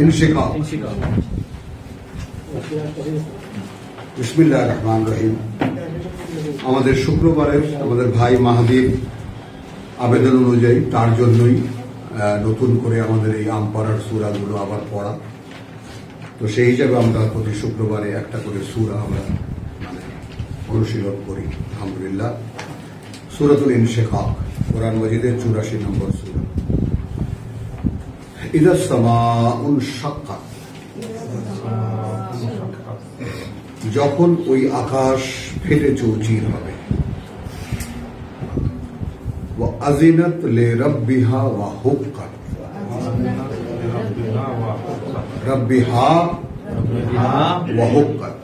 ইনশিকাক। বিসমিল্লাহির রহমানির রহিম। আমাদের শুক্রবারের আমাদের ভাই মাহদির আবেদন অনুযায়ী তার জন্যই নতুন করে আমাদের এই আমপাড়ার সূরাগুলো আবার পড়া। তো সেই হিসাবে আমরা প্রতি শুক্রবারে একটা করে সূরা আমরা অনুশীলন করি। আলহামদুলিল্লাহ। সূরাতুল ইনশিকাক, কোরআন মাজিদের 84 নম্বর সূরা। ইযাস সামাউন শাক্কাত, যখন ওই আকাশ ফেটে চৌচির হবে। ওয়া আযিনাত লিরাব্বিহা ওয়া হুক্কাত, রাব্বিহা ওয়া হুক্কাত,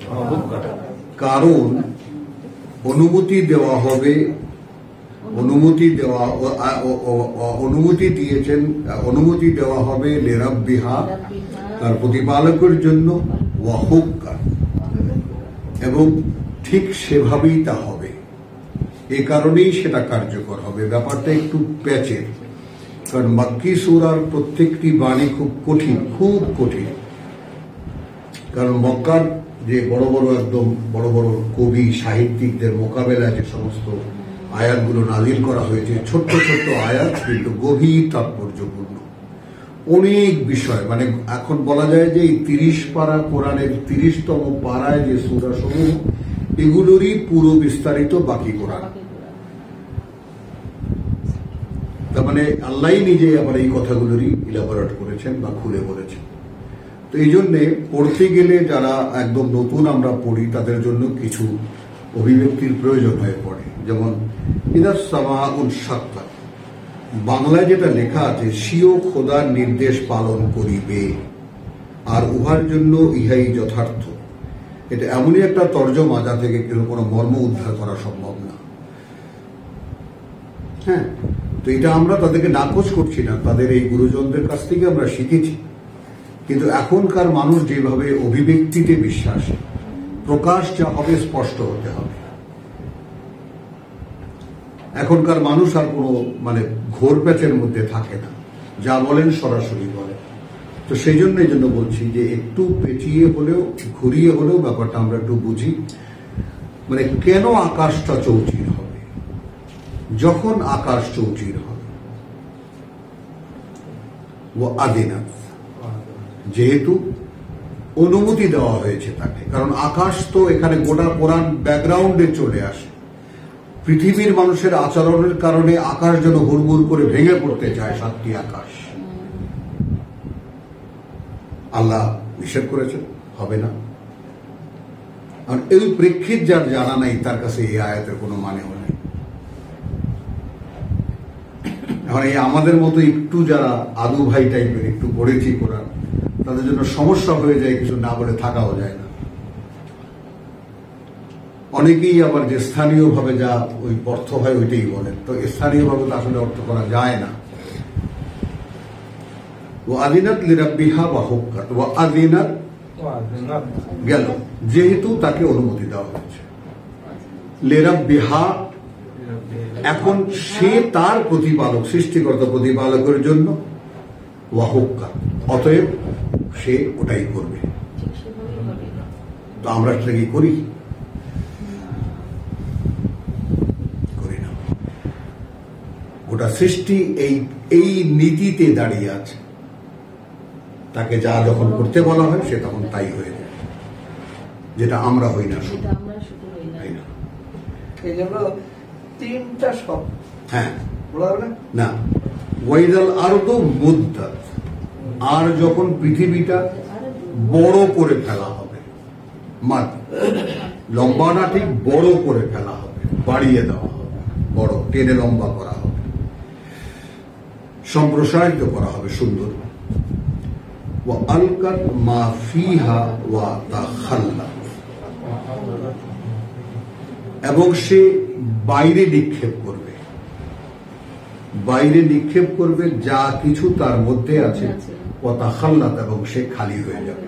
কারণ অনুমতি দেওয়া হবে, অনুমতি দেওয়া হবে লিরাব্বিহা, তার প্রতিপালকের জন্য, ওয়া হুক্কাত, এবং ঠিক সেভাবেই তা হবে। এ কারণেই সেটা কার্যকর হবে। ব্যাপারটা একটু প্যাচের, কারণ মাক্কি সূরার প্রত্যেকটি বাণী খুব কঠিন, খুব কঠিন। কারণ মক্কার যে বড় বড় একদম বড় বড় কবি সাহিত্যিকদের মোকাবেলায় যে সমস্ত আয়াতগুলো নাজিল করা হয়েছে, ছোট্ট ছোট্ট আয়াত কিন্তু গভীর তাৎপর্যপূর্ণ অনেক বিষয়। মানে এখন বলা যায় যে এই 30 পারা কোরআনের 30তম পারায় যে সূরা সমূহ, এগুলোরই পুরো বিস্তারিত বাকি কোরআন। তার মানে আল্লাহ নিজে আবার এই কথাগুলোরই ইলাবোরেট করেছেন বা খুলে বলেছেন। তো এই জন্যে পড়তে গেলে যারা একদম নতুন আমরা পড়ি, তাদের জন্য কিছু অভিব্যক্তির প্রয়োজন হয়ে পড়ে। যেমন ইযাস সামাউন শাক্কাত, বাংলায় যেটা লেখা আছে, স্বীয় খোদার নির্দেশ পালন করিবে, আর উহার জন্য ইহাই যথার্থ। এটা এমনই একটা তর্জমা যা থেকে কোনো মর্ম উদ্ধার করা সম্ভব না। হ্যাঁ, তো এটা আমরা তাদেরকে নাকচ করছি না, তাদের এই গুরুজনদের কাছ থেকে আমরা শিখেছি। কিন্তু এখনকার মানুষ যেভাবে অভিব্যক্তিতে বিশ্বাস, প্রকাশ যা হবে স্পষ্ট হতে হবে। এখনকার মানুষ আর কোনো ঘোর প্যাচের মধ্যে থাকে না, যা বলেন সরাসরি বলেন। তো সেই জন্য বলছি যে একটু পেঁচিয়ে হলেও ঘুরিয়ে হলেও ব্যাপারটা আমরা একটু বুঝি। কেন আকাশটা চৌচির হবে? যখন আকাশ চৌচির হবে, ও আযিনাত, যেহেতু অনুমতি দেওয়া হয়েছে তাকে। কারণ আকাশ তো এখানে গোটা কোরআন ব্যাকগ্রাউন্ডে চলে আসে। পৃথিবীর মানুষের আচরণের কারণে আকাশ যেন হুড়মুড় করে ভেঙে পড়তে চায়। 7টি আকাশ আল্লাহ নিষেধ করেছেন, হবে না। আর এই প্রেক্ষিত যার জানা নাই, তার কাছে এই আয়াতের কোনো মানেও নেই। এখন এই আমাদের মতো একটু যারা আদু ভাই টাইপের একটু পড়েছি কোরআন, তাদের জন্য সমস্যা হয়ে যায়, কিছু না বলে থাকাও যায় না। অনেকেই আবার যে স্থানীয় ভাবে যা ওই অর্থ হয় ওইটাই বলেন, তো স্থানীয় ভাবে তো আসলে অর্থ করা যায় না। ও আযিনাত লিরাব্বিহা ওয়া হুক্কাত, ওয়া আযিনাত গেল, যেহেতু তাকে অনুমতি দেওয়া হয়েছে। লিরাব্বিহা, এখন সে তার প্রতিপালক, সৃষ্টিকর্তা প্রতিপালকের জন্য, ওয়া হুক্কাত, অতএব সে ওটাই করবে। তো আমরা সেটা কি করি? গোটা সৃষ্টি এই নীতিতে দাঁড়িয়ে আছে। তাকে যা যখন করতে বলা হয় সে তখন তাই হয়ে যায়, যেটা আমরা হই না, শুধু তাই না। এই জন্য 3টা শব্দ, হ্যাঁ না, ওয়াইদাল আরদু মুদ্দাত, আর যখন পৃথিবীটা বড় করে ফেলা হবে, মাদ লম্বা না, ঠিক বড় করে ফেলা হবে, বাড়িয়ে দেওয়া হবে, বড় টেনে লম্বা করা হবে, সম্প্রসারিত করা হবে, সুন্দর। ওয়া আলকাত মা ফিহা ওয়া তাখাল্লাত, এবং সে বাইরে নিক্ষেপ করবে, বাইরে নিক্ষেপ করবে যা কিছু তার মধ্যে আছে, ওয়া তাখাল্লাত, এবং সে খালি হয়ে যাবে।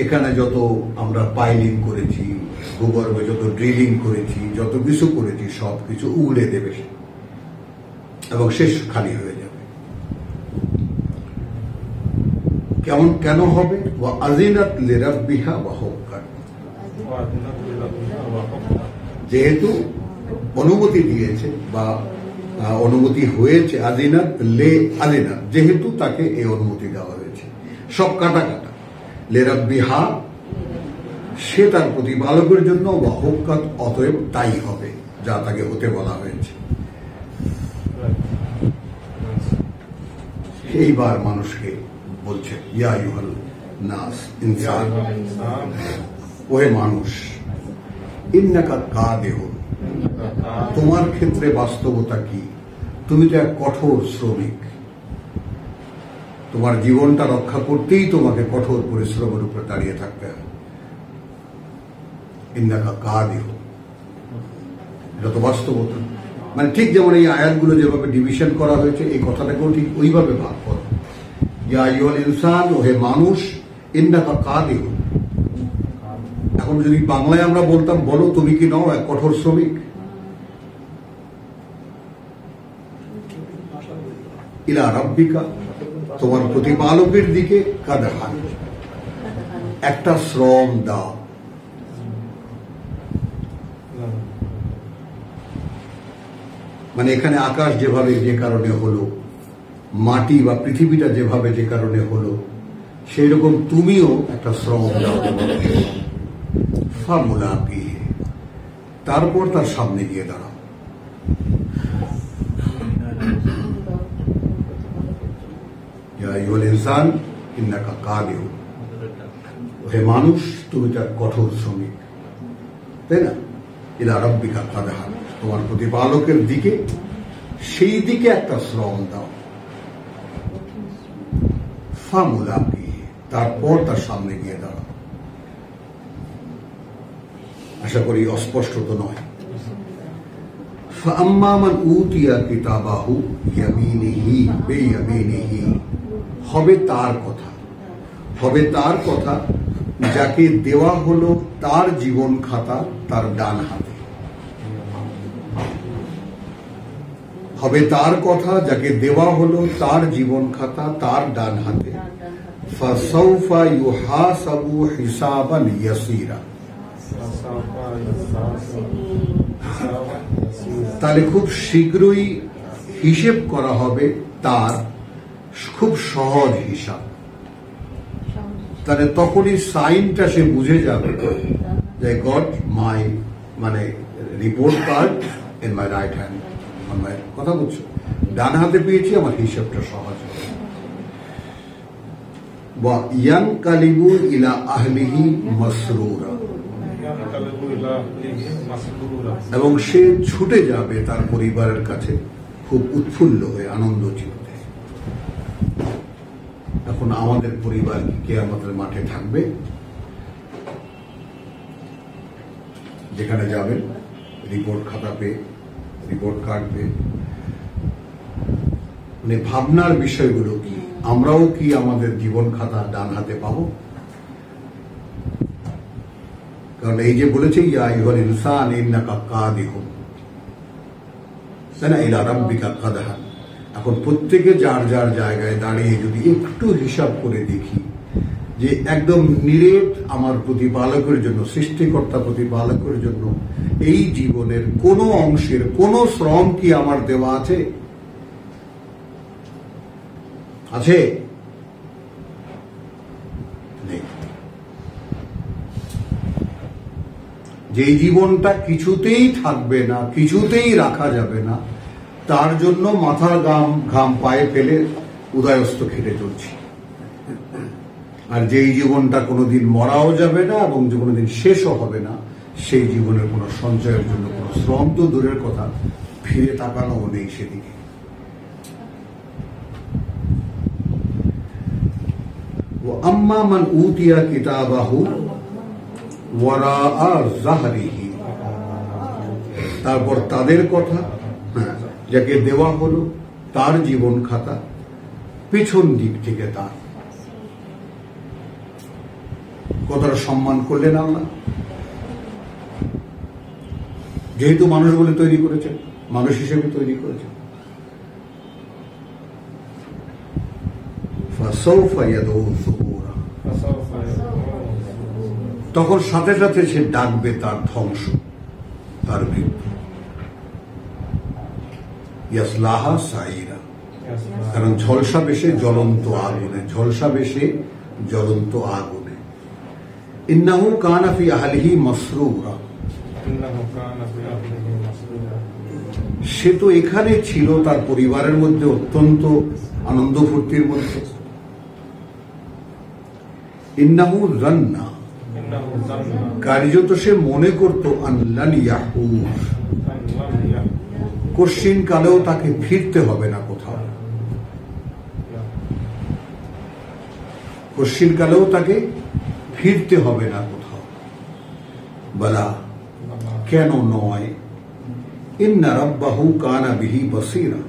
এখানে যত আমরা পাইলিং করেছি, ভূগর্ভে যত ড্রিলিং করেছি, যত কিছু করেছি, সব কিছু উগড়ে দেবে এবং শেষ খালি হয়ে যাবে। কেন হবে? ওয়া আযিনাত লিরাব্বিহা ওয়া হুক্কান, যেহেতু অনুমতি দিয়েছে বা অনুমতি হয়েছে, আযিনাত লে আযিনাত, যেহেতু তাকে এই অনুমতি দেওয়া হয়েছে, সব কাটা লিরাব্বিহা, সে তার প্রতিপালকের জন্য, ওয়া হুক্কাত, অতএব তাই হবে যা তাকে হতে বলা হয়েছে। এইবার মানুষকে বলছে, ইয়া আইয়ুহাল নাস, ইনসান, ওহে মানুষ, ইন্নাকা কাদিহুন, তোমার ক্ষেত্রে বাস্তবতা কি? তুমি তো এক কঠোর শ্রমিক, তোমার জীবনটা রক্ষা করতেই তোমাকে কঠোর পরিশ্রমের উপরে দাঁড়িয়ে থাকতে হবে। ইন্নাকা কাদিহুন, এটা তো বাস্তবতা। মানে ঠিক যেমন এই আয়াতগুলো যেভাবে ডিভিশন করা হয়েছে, এই কথাটাকেও ঠিক ওইভাবে ভাগ করো। ইয়া আইয়ুহাল ইনসান, ওহে মানুষ, ইন্নাকা কাদিহুন। এখন যদি বাংলায় আমরা বলতাম, বলো তুমি কি নও এক কঠোর শ্রমিক? ইলা রাব্বিকা, তোমার প্রতিপালকের দিকে, কাদহান, একটা শ্রম দাও। মানে এখানে আকাশ যেভাবে যে কারণে হলো, মাটি বা পৃথিবীটা যেভাবে যে কারণে হলো, সেই রকম তুমিও একটা শ্রম দাও। ফামুলাকিহি, তারপর তার সামনে গিয়ে দাঁড়াও। ইয়া আইয়ুহাল ইনসান ইন্নাকা কাদিহুন, হে মানুষ, তুমি তার কঠোর শ্রমিক, তাই না? ইলা রাব্বিকা কাদহান, তোমার প্রতিপালকের দিকে, সেই দিকে একটা শ্রম দাও। ফামুলাকিহি, তারপর তার সামনে গিয়ে দাঁড়াও। আশা করি অস্পষ্ট তো নয়। ফাআম্মা মান উতিয়া কিতাবাহু ইয়ামিনিহি বিয়ামিনিহি, হবে তার কথা যাকে দেওয়া হলো তার জীবন খাতা তার ডান হাতে। হবে তার কথা যাকে দেওয়া হলো তার জীবন খাতা তার ডান হাতে। ফাসাউফা ইউহাসাবু হিসাবান ইয়াসীরা, তাহলে খুব শীঘ্রই হিসেব করা হবে তার খুব সহজ হিসাব। তাহলে তখনই সাইনটা সে বুঝে যাবে যে গট মাই, মানে report card in my right hand, কথা বলছো, ডান হাতে পেয়েছি, আমার হিসাবটা সহজ হবে। ওয়া ইয়ানকালিবু ইলা আহলিহি মাসরুরা, এবং সে ছুটে যাবে তার পরিবারের কাছে খুব উৎফুল্ল হয়ে, আনন্দ চিত্তে। এখন আমাদের পরিবার কি আমাদের মাঠে থাকবে? যেখানে যাবেন রিপোর্ট খাতা পেয়ে, রিপোর্ট কার্ড পেয়ে, মানে ভাবনার বিষয়গুলো কি? আমরাও কি আমাদের জীবন খাতা ডান হাতে পাবো? কারণ এই যে বলেছে ইয়া আইয়ুহাল ইনসান ইন্নাকা কাদিহুন, তাই না, ইলা রাব্বিকা কাদহান। এখন প্রত্যেকে যার যার জায়গায় দাঁড়িয়ে যদি একটু হিসাব করে দেখি যে একদম নিরেট আমার প্রতিপালকের জন্য, সৃষ্টিকর্তা প্রতিপালকের জন্য এই জীবনের কোন অংশের কোন শ্রম কি আমার দেওয়া আছে? আছে? নেই। যেই জীবনটা কিছুতেই থাকবে না, কিছুতেই রাখা যাবে না, তার জন্য মাথার ঘাম পায়ে ফেলে উদয়স্ত খেটে চলছি। আর যেই জীবনটা কোনোদিন মরাও যাবে না এবং যে কোনোদিন শেষও হবে না, সেই জীবনের কোনো সঞ্চয়ের জন্য কোনো শ্রম তো দূরের কথা, ফিরে তাকানোও নেই সেদিকে। আম্মা মান উতিয়া কিতাবাহু ওয়ারাআ যাহরিহি, তারপর তাদের কথা, যাকে দেওয়া হলো তার জীবন খাতা পেছন দিক থেকে। তার কতটা সম্মান করলেন আল্লাহ, যেহেতু মানুষ বলে তৈরি করেছেন, মানুষ হিসেবে তৈরি করেছেন। ফাসাউফা ইয়াদউ সুবুরা, তখন সাথে সাথে সে ডাকবে তার ধ্বংস, তার মৃত্যু। ইয়াসলাহা সাইরা, কারণ ঝলসা বেশে জ্বলন্ত আগুনে, ঝলসা বেশে জ্বলন্ত আগুনে। ইন্নাহু কানা ফি আহলিহি মাসরুরা, সে তো এখানে ছিল তার পরিবারের মধ্যে অত্যন্ত আনন্দ ফুর্তির মধ্যে। ইন্নাহু জান্না, কার্যত সে মনে করত আল্লান ইয়াহুর, কোশ্চিন কালেও তাকে ফিরতে হবে না কোথাও, কোশ্চিন কালেও তাকে ফিরতে হবে না কোথাও। বলা, কেন নয়? ইন্না রাব্বাহু কানা বিহি বসীরা,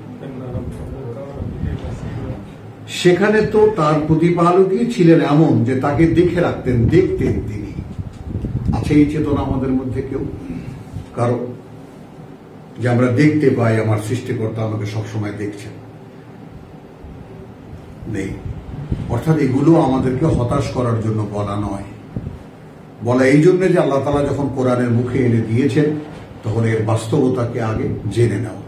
সেখানে তো তার প্রতিপালকই ছিলেন এমন যে তাকে দেখে রাখতেন, দেখতেন তিনি। আছে এই চেতনা আমাদের মধ্যে কেউ কারো, যে আমরা দেখতে পাই আমার সৃষ্টিকর্তা আমাকে সবসময় দেখছেন? নেই। অর্থাৎ এগুলো আমাদেরকে হতাশ করার জন্য বলা নয়, বলা এই জন্য যে আল্লাহ তাআলা যখন কোরআনের মুখে এনে দিয়েছেন তখন এর বাস্তবতাকে আগে জেনে নেওয়া,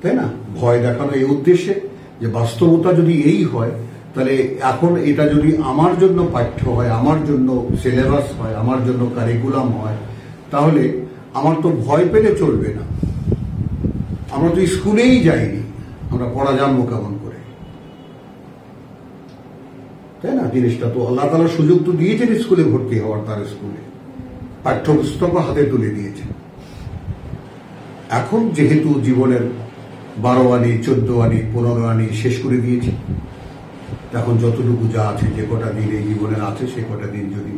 তাই না? ভয় দেখানো এই উদ্দেশ্যে যে বাস্তবতা যদি এই হয়, তাহলে এখন এটা যদি আমার জন্য পাঠ্য হয়, আমার জন্য সিলেবাস হয়, আমার জন্য কারিকুলাম হয়, তাহলে আমার তো ভয় পেলে চলবে না। আমরা তো স্কুলেই যাইনি, আমরা পড়া জানবো কেমন করে, তাই না? জিনিসটা তো আল্লাহ তাআলা সুযোগ তো দিয়েছেন স্কুলে ভর্তি হওয়ার, তার স্কুলে পাঠ্যপুস্তকও হাতে তুলে দিয়েছেন। এখন যেহেতু জীবনের 12 আনি, 14 আনি, 15 আনি শেষ করে দিয়েছি, এখন যতটুকু যা আছে, যে কটা দিন এই জীবনের আছে, সে কটা দিন যদি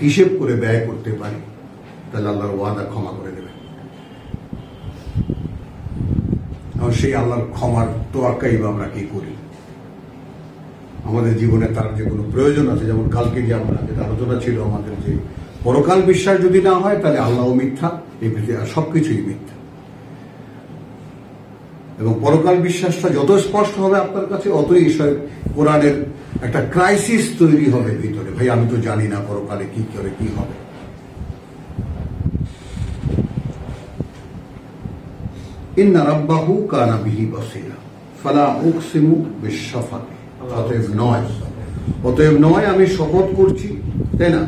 হিসেব করে ব্যয় করতে পারি, তাহলে আল্লাহর ওয়াদা ক্ষমা করে দেবেন। আর সেই আল্লাহর ক্ষমার তোয়াক্কাই বা আমরা কি করি? আমাদের জীবনে তার যে কোনো প্রয়োজন আছে, যেমন কালকে যে আমরা যেটা আলোচনা ছিল আমাদের, যে পরকাল বিশ্বাস যদি না হয় তাহলে আল্লাহও মিথ্যা, এই পৃথিবীর সবকিছুই মিথ্যা। এবং পরকাল বিশ্বাসটা যত স্পষ্ট হবে আপনার কাছে, অতই কোরআনের একটা ক্রাইসিস তৈরি হবে ভিতরে। ভাই আমি তো জানি না পরকালে কি করে কি হবে। ইন্না রাব্বাহু কানা বিহি বসীরা ফালা উকসিমু বিশ-শাফাক, অতএব নয় আমি শপথ করছি, তাই না?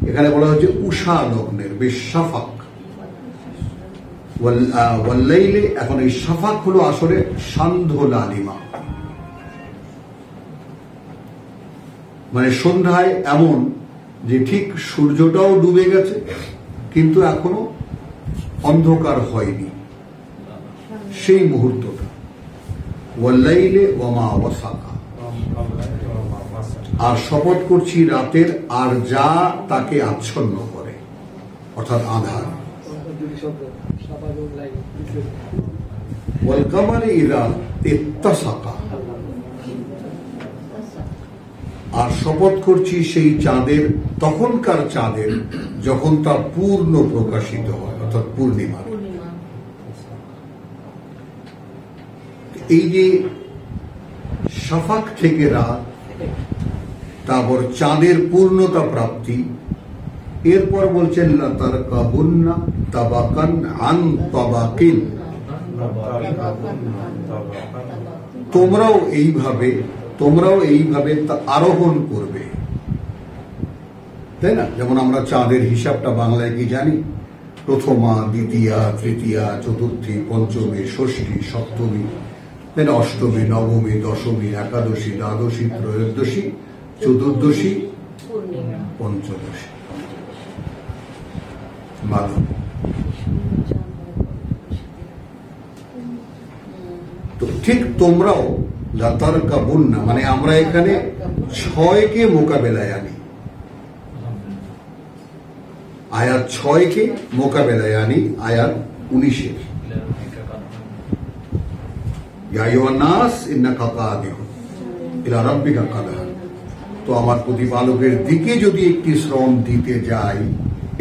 এখানে বলা হচ্ছে উষা লগ্নের, বিশ-শাফাক ওয়াল্লাইলি। এখন এই শাফাক হলো আসলে সান্ধ্য লালিমা, মানে সন্ধ্যায় এমন যে ঠিক সূর্যটাও ডুবে গেছে কিন্তু এখনো অন্ধকার হয়নি, সেই মুহূর্তটা। ওয়াল্লাইলি ওয়ামা ওয়াসাকা, আর শপথ করছি রাতের আর যা তাকে আচ্ছন্ন করে, অর্থাৎ আঁধার। ওয়াল কামারি ইযা ইত্তাসাকা, আর শপথ করছি সেই চাঁদের, তখনকার চাঁদের যখন তা পূর্ণ প্রকাশিত হয়, অর্থাৎ পূর্ণিমা। এই যে শাফাক থেকে রাত, তারপর চাঁদের পূর্ণতা প্রাপ্তি, এরপর বলছেন লা তারকাবুন্না তাবাকান আন তাবাকিন, তোমরাও এইভাবে আরোহণ করবে, তাই না? যেমন আমরা চাঁদের হিসাবটা বাংলায় কি জানি? প্রথমা, দ্বিতীয়া, তৃতীয়া, চতুর্থী, পঞ্চমী, ষষ্ঠী, সপ্তমী, তাই না? অষ্টমী, নবমী, দশমী, একাদশী, দ্বাদশী, ত্রয়োদশী, চতুর্দশী, পঞ্চদশী, মাধব। তো ঠিক তোমরাও লাতারকাবুন্না, মানে আমরা এখানে 6কে মোকাবেলায় আনি, আয়াত 6কে মোকাবেলায় আনি আয়াত 19-এর। ইয়া আইয়ুহান নাস ইন্নাকা কাদিহুন ইলা রাব্বিকা কাদহান। তো আমার প্রতিপালকের দিকে যদি একটি শ্রম দিতে যাই,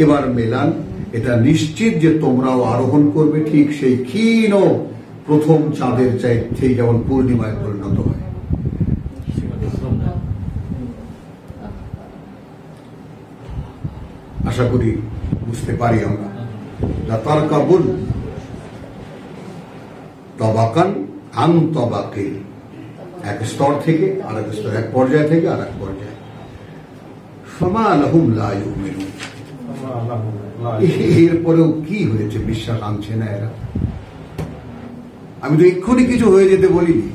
এবার মেলান, এটা নিশ্চিত যে তোমরাও আরোহণ করবে ঠিক সেই ক্ষীণ প্রথম চাঁদের চাইতে যেমন পূর্ণিমায় পরিণত হয়। আশা করি বুঝতে পারি আমরা। লাতারকাবুন তাবাকান আন তাবাকিন, এক স্তর থেকে আরেক স্তর, এক পর্যায় থেকে আরেক পর্যায়ে। ফামা লাহুম লা ইউমিনুন, এরপরেও কি হয়েছে, বিশ্বাস আনছে না এরা। আমি তো এক্ষুনি কিছু হয়ে যেতে বলিনি,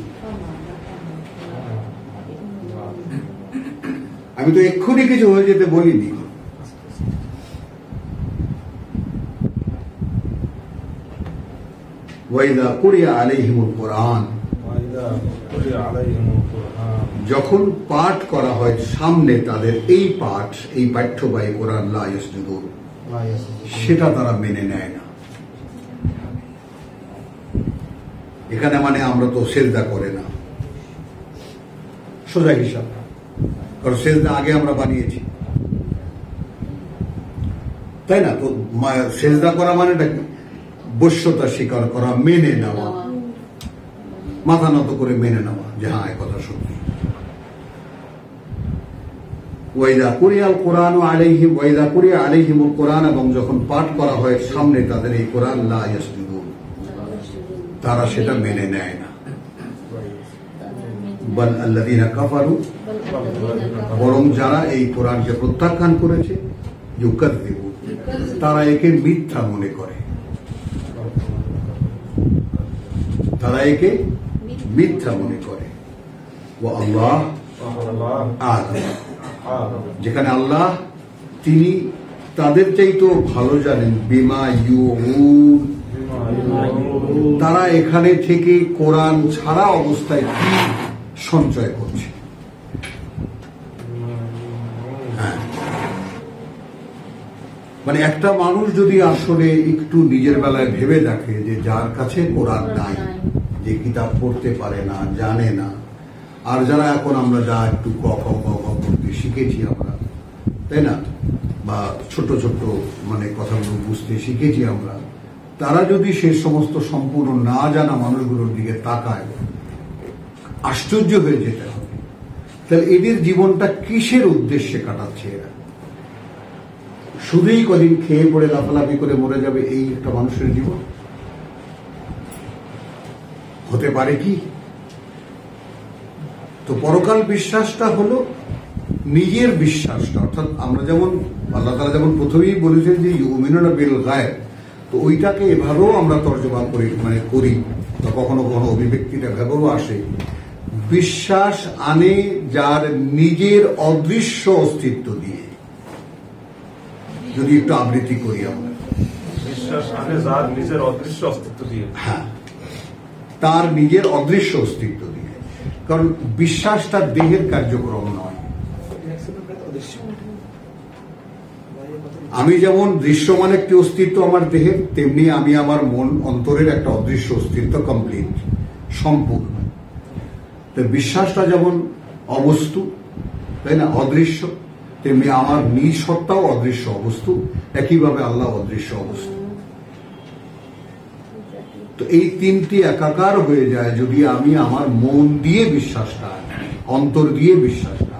আমি তো এক্ষুনি কিছু হয়ে যেতে বলিনি। ওয়াইদা কুরিয়া আলাইহিমুল কুরআন, যখন পাঠ করা হয় সামনে তাদের এই পাঠ, এই পাঠ্যবাহী কোরআন, লা ইয়াসজুদুন, সেটা তারা মেনে নেয় না। এখানে মানে আমরা তো সেজদা করে না, সোজা হিসাব, কারণ সেজদা আগে আমরা বানিয়েছি, তাই না? তো সেজদা করা মানেটা কি? বশ্যতা স্বীকার করা, মেনে নেওয়া, মাথা নত করে মেনে নেওয়া যে হ্যাঁ এই কথা সত্যি। ওয়াইদা কুরিয়াল কোরআন আলাইহিম, ওয়াইদা কুরিয়া আলাইহিমুল কোরআন, এবং যখন পাঠ করা হয় সামনে তাদের এই কোরআন, লা ইয়াসজুদুন, তারা সেটা মেনে নেয় না। বাল আল্লাযীনা কাফারু, বরং যারা এই কোরআনকে প্রত্যাখ্যান করেছে, ইউকাযযিবুন, তারা একে মিথ্যা মনে করে, তারা একে মিথ্যা মনে করে। ওয়া আল্লাহ আ'লাম, যেখানে আল্লাহ তিনি তাদের চাইতেও ভালো জানেন। বিমা ইউউন, তারা এখানে থেকে কোরআন ছাড়া অবস্থায় কি সঞ্চয় করছে। হ্যাঁ, মানে একটা মানুষ যদি আসলে একটু নিজের বেলায় ভেবে দেখে যে যার কাছে কোরআন নাই, যে কিতাব পড়তে পারে না, জানে না, আর যারা এখন আমরা যা একটু ক খ ক খ পড়তে শিখেছি আমরা, তাই না, বা ছোট ছোট মানে কথাগুলো বুঝতে শিখেছি আমরা, তারা যদি সে সমস্ত সম্পূর্ণ না জানা মানুষগুলোর দিকে তাকায়, আশ্চর্য হয়ে যেতে হবে। তাহলে এদের জীবনটা কিসের উদ্দেশ্যে কাটাচ্ছে এরা? শুধুই কদিন খেয়ে পড়ে লাফালাফি করে মরে যাবে, এই একটা মানুষের জীবন হতে পারে কি? তো পরকাল বিশ্বাসটা হলো নিজের বিশ্বাসটা, অর্থাৎ আমরা যেমন আল্লাহ তাআলা যেমন প্রথমেই বলেছেন যে ইউমিনুনা বিল গায়ব, তো ওইটাকে এভাবেও আমরা তর্জমা করি, মানে করি, বা কখনো কখনো অভিব্যক্তিটা ভেবেও আসে। বিশ্বাস আনে যার নিজের অদৃশ্য অস্তিত্ব দিয়ে, যদি একটু আবৃত্তি করি আমরা, বিশ্বাস আনে যার নিজের অদৃশ্য অস্তিত্ব দিয়ে, হ্যাঁ, তার নিজের অদৃশ্য অস্তিত্ব দিয়ে। কারণ বিশ্বাসটা দেহের কার্যক্রম নয়। আমি যেমন দৃশ্যমান একটি অস্তিত্ব আমার দেহের, তেমনি আমি আমার মন অন্তরের একটা অদৃশ্য অস্তিত্ব, কমপ্লিট, সম্পূর্ণ। তো বিশ্বাসটা যেমন অবস্তু, তাই না, অদৃশ্য, তেমনি আমার নিজ সত্তাও অদৃশ্য অবস্তু, একইভাবে আল্লাহ অদৃশ্য অবস্তু। তো এই তিনটি একাকার হয়ে যায় যদি আমি আমার মন দিয়ে বিশ্বাসটা, অন্তর দিয়ে বিশ্বাসটা।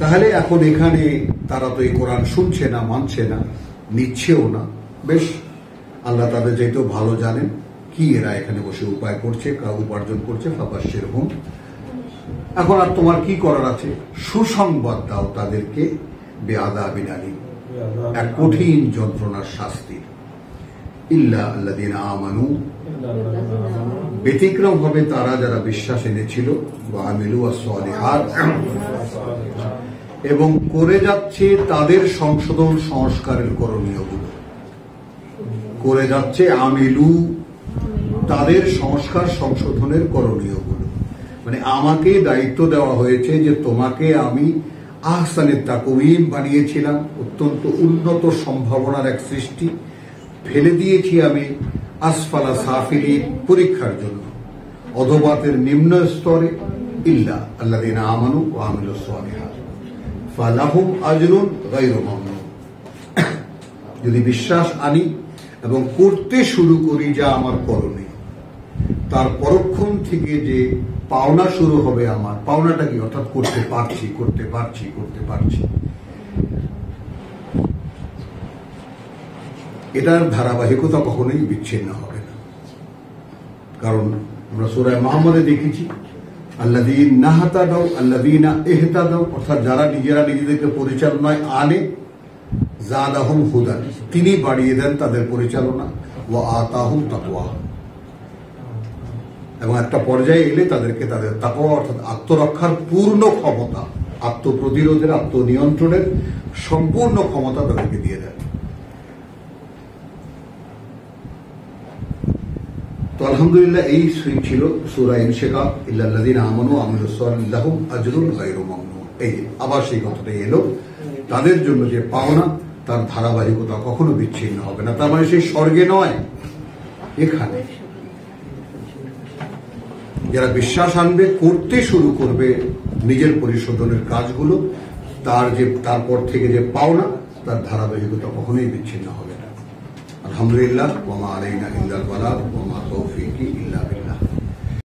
তাহলে এখন এখানে তারা তো এই কোরআন শুনছে না, মানছে না, নিচ্ছেও না। বেশ, আল্লাহ তাদের যেহেতু ভালো জানেন কি এরা এখানে বসে উপায় করছে, উপার্জন করছে, ফাবাশশির হুম। এখন আর তোমার কি করার আছে? সুসংবাদ দাও তাদেরকে বিআযাবিন আলীম, এক কঠিন যন্ত্রণার শাস্তি। ইল্লা আল্লাযীনা আমানু, ব্যতিক্রম হবে তারা যারা বিশ্বাস এনেছিল, ওয়া আমিলু আস-সালিহাত, এবং করে যাচ্ছে তাদের সংশোধন সংস্কারের করণীয়গুলো, করে যাচ্ছে আমিলু তাদের সংস্কার সংশোধনের করণীয়গুলো। মানে আমাকে দায়িত্ব দেওয়া হয়েছে যে তোমাকে আমি আহসানে তাকওয়িম বানিয়েছিলাম, অত্যন্ত উন্নত সম্ভাবনার এক সৃষ্টি, ফেলে দিয়েছি আমি আসফালা সাফিলিন, পরীক্ষার জন্য, অধবাতের নিম্ন স্তরে। ইল্লা আল্লাযীনা আমানু ওয়া আমিলুস সালিহাত ফালাহুম আজরুন গায়রু মামনুন, যদি বিশ্বাস আনি এবং করতে শুরু করি যা আমার করণীয়, তার পরক্ষণ থেকে যে পাওনা শুরু হবে, আমার পাওনাটা কি, অর্থাৎ করতে পারছি করতে পারছি করতে পারছি, এটার ধারাবাহিকতা কখনোই বিচ্ছিন্ন হবে না। কারণ আমরা সূরা মুহাম্মদে দেখেছি, আল্লাযীনা নাহতাদাউ আল্লাযীনা ইহতাদাউ, অর্থাৎ যারা নিজেরা নিজেদেরকে পরিচালনায় আনে, যাদাহুম হুদান, তিনি বাড়িয়ে দেন তাদের পরিচালনা, ওয়া আতাহুম তাকওয়া, এবং একটা পর্যায়ে এলে তাদেরকে তাদের তাকওয়া অর্থাৎ আত্মরক্ষার পূর্ণ ক্ষমতা, আত্মপ্রতিরোধের, আত্মনিয়ন্ত্রণের সম্পূর্ণ ক্ষমতা তাদেরকে দিয়ে দেন। তো আলহামদুলিল্লাহ, এই ছিল সূরা ইনশিকাক, ইল্লাল্লাযীনা আমানু ওয়া আমিলুস সালিহাতি লাহুম আজরুন গায়রু মামনুন। এই আবার সেই কথাটাই এলো, তাদের জন্য যে পাওনা তার ধারাবাহিকতা কখনো বিচ্ছিন্ন হবে না। তার মানে সেই স্বর্গে নয়, এখানে যারা বিশ্বাস আনবে, করতে শুরু করবে নিজের পরিশোধনের কাজগুলো, তারপর থেকে যে পাওনা তার ধারাবাহিকতা কখনোই বিচ্ছিন্ন হবে না। আলহামদুলিল্লাহ, ওয়া মা আলাইনা ইল্লাল বালাগ ওয়া মা তাওফীকি ইল্লা বিল্লাহ।